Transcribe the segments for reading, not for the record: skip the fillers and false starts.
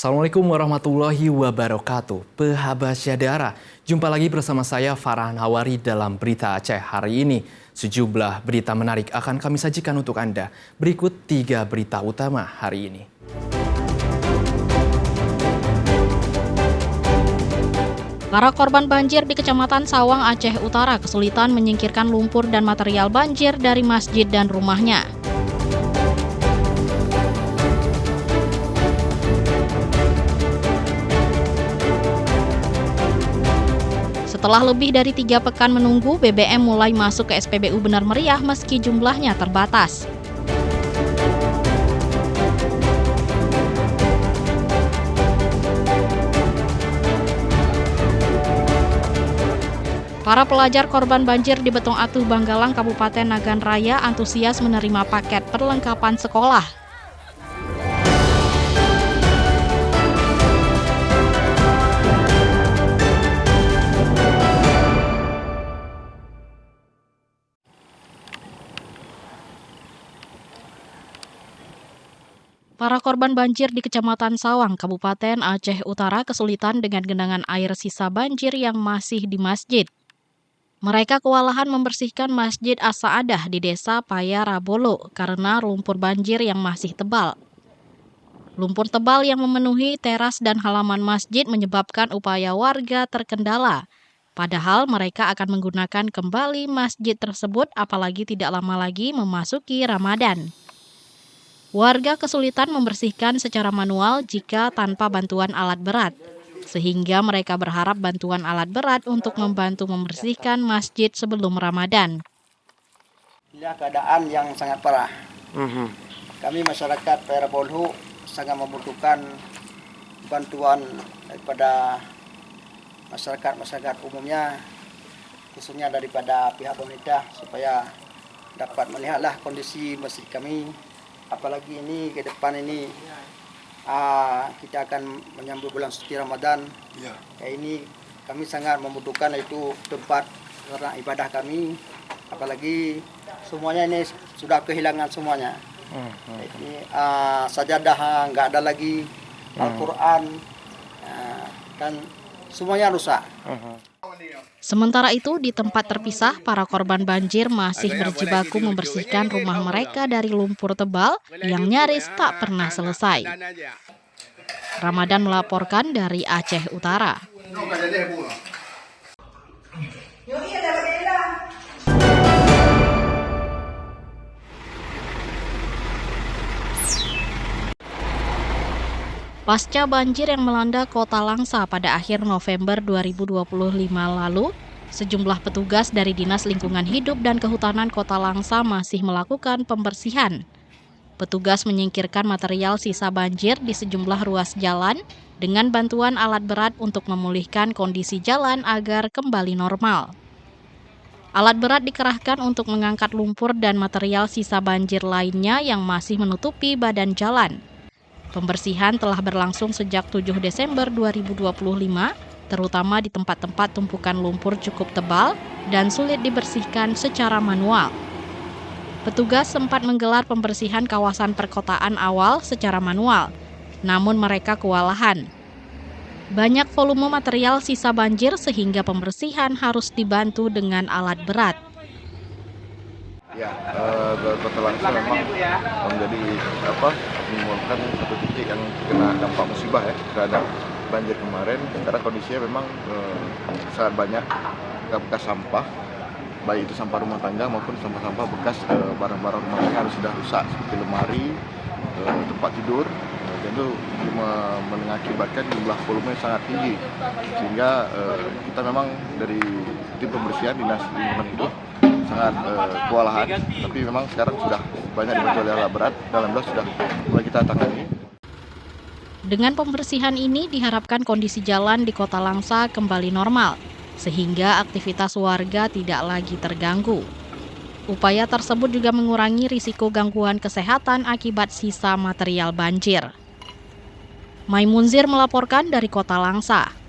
Assalamualaikum warahmatullahi wabarakatuh. Pehabasyadara, jumpa lagi bersama saya Farhan Hawari dalam Berita Aceh hari ini. Sejumlah berita menarik akan kami sajikan untuk Anda. Berikut 3 berita utama hari ini. Para korban banjir di Kecamatan Sawang, Aceh Utara kesulitan menyingkirkan lumpur dan material banjir dari masjid dan rumahnya. Setelah lebih dari 3 pekan menunggu, BBM mulai masuk ke SPBU Benar Meriah meski jumlahnya terbatas. Para pelajar korban banjir di Betong Atuh, Banggalang, Kabupaten Nagan Raya antusias menerima paket perlengkapan sekolah. Para korban banjir di Kecamatan Sawang, Kabupaten Aceh Utara kesulitan dengan genangan air sisa banjir yang masih di masjid. Mereka kewalahan membersihkan Masjid As-Saadah di Desa Payarabolo karena lumpur banjir yang masih tebal. Lumpur tebal yang memenuhi teras dan halaman masjid menyebabkan upaya warga terkendala. Padahal mereka akan menggunakan kembali masjid tersebut apalagi tidak lama lagi memasuki Ramadan. Warga kesulitan membersihkan secara manual jika tanpa bantuan alat berat, sehingga mereka berharap bantuan alat berat untuk membantu membersihkan masjid sebelum Ramadan. Inilah keadaan yang sangat parah. Kami masyarakat Payarabolo sangat membutuhkan bantuan daripada masyarakat umumnya, khususnya daripada pihak pemerintah supaya dapat melihatlah kondisi masjid kami. Apalagi ini ke depan ini kita akan menyambut bulan suci Ramadan. Ini kami sangat membutuhkan itu tempat karena ibadah kami. Apalagi semuanya ini sudah kehilangan semuanya. Ini sajadah nggak ada lagi, Al-Quran dan semuanya rusak. Sementara itu, di tempat terpisah, para korban banjir masih berjibaku membersihkan rumah mereka dari lumpur tebal yang nyaris tak pernah selesai. Ramadan melaporkan dari Aceh Utara. Pasca banjir yang melanda Kota Langsa pada akhir November 2025 lalu, sejumlah petugas dari Dinas Lingkungan Hidup dan Kehutanan Kota Langsa masih melakukan pembersihan. Petugas menyingkirkan material sisa banjir di sejumlah ruas jalan dengan bantuan alat berat untuk memulihkan kondisi jalan agar kembali normal. Alat berat dikerahkan untuk mengangkat lumpur dan material sisa banjir lainnya yang masih menutupi badan jalan. Pembersihan telah berlangsung sejak 7 Desember 2025, terutama di tempat-tempat tumpukan lumpur cukup tebal dan sulit dibersihkan secara manual. Petugas sempat menggelar pembersihan kawasan perkotaan awal secara manual, namun mereka kewalahan. Banyak volume material sisa banjir sehingga pembersihan harus dibantu dengan alat berat. Ya, Kota Langsa memang menjadi menimbulkan satu titik yang kena dampak musibah ya terhadap banjir kemarin karena kondisinya memang sangat banyak bekas sampah, baik itu sampah rumah tangga maupun sampah-sampah bekas barang-barang rumah tangga yang sudah rusak seperti lemari, tempat tidur, dan itu mengakibatkan jumlah volume sangat tinggi sehingga kita memang dari tim pembersihan Dinas Lingkungan Hidup sangat kewalahan, tapi memang sekarang sudah banyak dibantu oleh alat berat dan alhamdulillah sudah mulai kita tangani. Dengan pembersihan ini diharapkan kondisi jalan di Kota Langsa kembali normal, sehingga aktivitas warga tidak lagi terganggu. Upaya tersebut juga mengurangi risiko gangguan kesehatan akibat sisa material banjir. Maimunzir melaporkan dari Kota Langsa.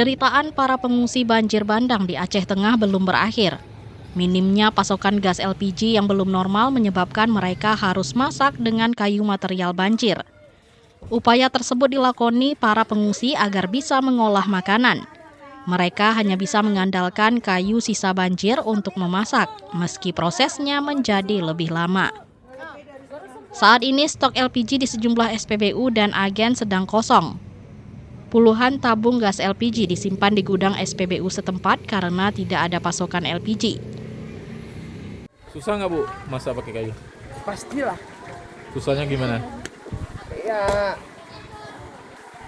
Penderitaan para pengungsi banjir bandang di Aceh Tengah belum berakhir. Minimnya pasokan gas LPG yang belum normal menyebabkan mereka harus masak dengan kayu material banjir. Upaya tersebut dilakoni para pengungsi agar bisa mengolah makanan. Mereka hanya bisa mengandalkan kayu sisa banjir untuk memasak, meski prosesnya menjadi lebih lama. Saat ini stok LPG di sejumlah SPBU dan agen sedang kosong. Puluhan tabung gas LPG disimpan di gudang SPBU setempat karena tidak ada pasokan LPG. Susah nggak Bu masak pakai kayu? Pastilah. Susahnya gimana? Ya,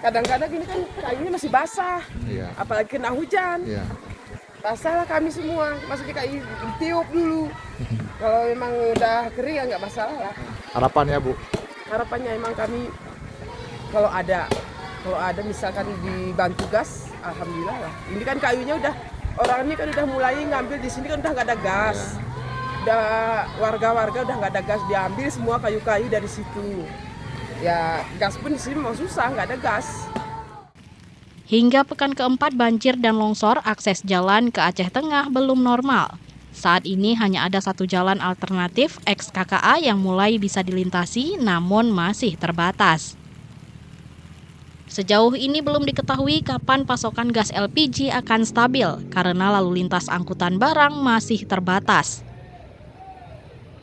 kadang-kadang ini kan kayunya masih basah, Iya. apalagi kena hujan. Iya. Basah lah kami semua, masuknya kayu tiup dulu. Kalau memang udah kering ya nggak masalah lah. Harapannya Bu? Harapannya emang kami kalau ada misalkan dibantu gas, alhamdulillah lah. Ini kan kayunya udah, orang ini kan udah mulai ngambil di sini kan udah nggak ada gas. Udah warga-warga udah nggak ada gas, diambil semua kayu-kayu dari situ. Ya gas pun di sini mau susah, nggak ada gas. Hingga pekan keempat banjir dan longsor, akses jalan ke Aceh Tengah belum normal. Saat ini hanya ada satu jalan alternatif ex-KKA yang mulai bisa dilintasi namun masih terbatas. Sejauh ini belum diketahui kapan pasokan gas LPG akan stabil karena lalu lintas angkutan barang masih terbatas.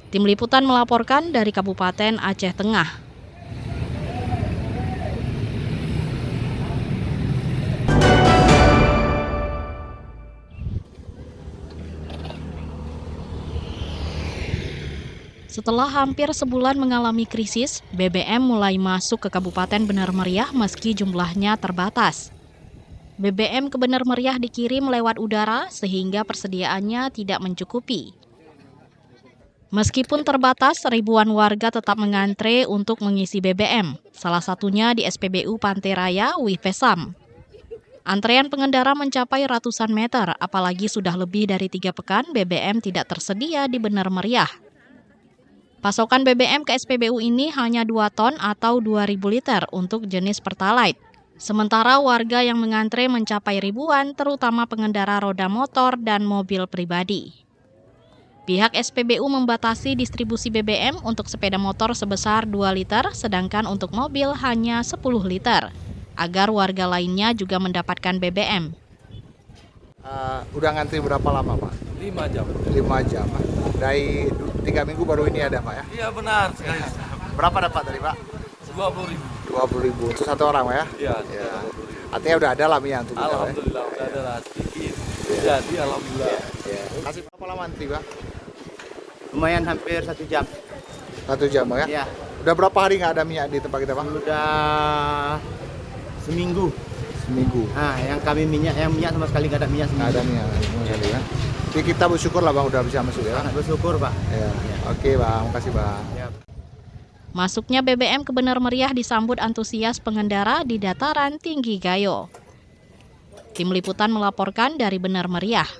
Tim Liputan melaporkan dari Kabupaten Aceh Tengah. Setelah hampir sebulan mengalami krisis, BBM mulai masuk ke Kabupaten Benar Meriah meski jumlahnya terbatas. BBM ke Benar Meriah dikirim lewat udara sehingga persediaannya tidak mencukupi. Meskipun terbatas, ribuan warga tetap mengantre untuk mengisi BBM, salah satunya di SPBU Pantai Raya, Wifesam. Antrean pengendara mencapai ratusan meter, apalagi sudah lebih dari 3 pekan BBM tidak tersedia di Benar Meriah. Pasokan BBM ke SPBU ini hanya 2 ton atau 2.000 liter untuk jenis Pertalite. Sementara warga yang mengantre mencapai ribuan, terutama pengendara roda motor dan mobil pribadi. Pihak SPBU membatasi distribusi BBM untuk sepeda motor sebesar 2 liter, sedangkan untuk mobil hanya 10 liter, agar warga lainnya juga mendapatkan BBM. Udah ngantri berapa lama Pak? 5 jam. 5 jam. Dari 3 minggu baru ini ada Pak ya? Iya benar sekali. Berapa dapat tadi Pak? 20.000. 20.000 untuk satu orang Pak ya? Iya. Ya. Artinya udah ada lah minyak untuk kita ya? Alhamdulillah udah ada lah sedikit. Jadi alhamdulillah. Ya. Kasih berapa lama antri Pak? Lumayan hampir 1 jam. 1 jam Pak ya? Ya, Udah berapa hari nggak ada minyak di tempat kita Pak? sudah seminggu. Seminggu. Nah, yang minyak sama sekali nggak ada minyak Nggak ada minyak sama sekali ya? Jadi kita bersyukur lah Bang udah bisa masuk ya? Sangat bersyukur Pak. Ya. Oke Bang, makasih Bang. Ya. Masuknya BBM ke Benar Meriah disambut antusias pengendara di dataran tinggi Gayo. Tim Liputan melaporkan dari Benar Meriah.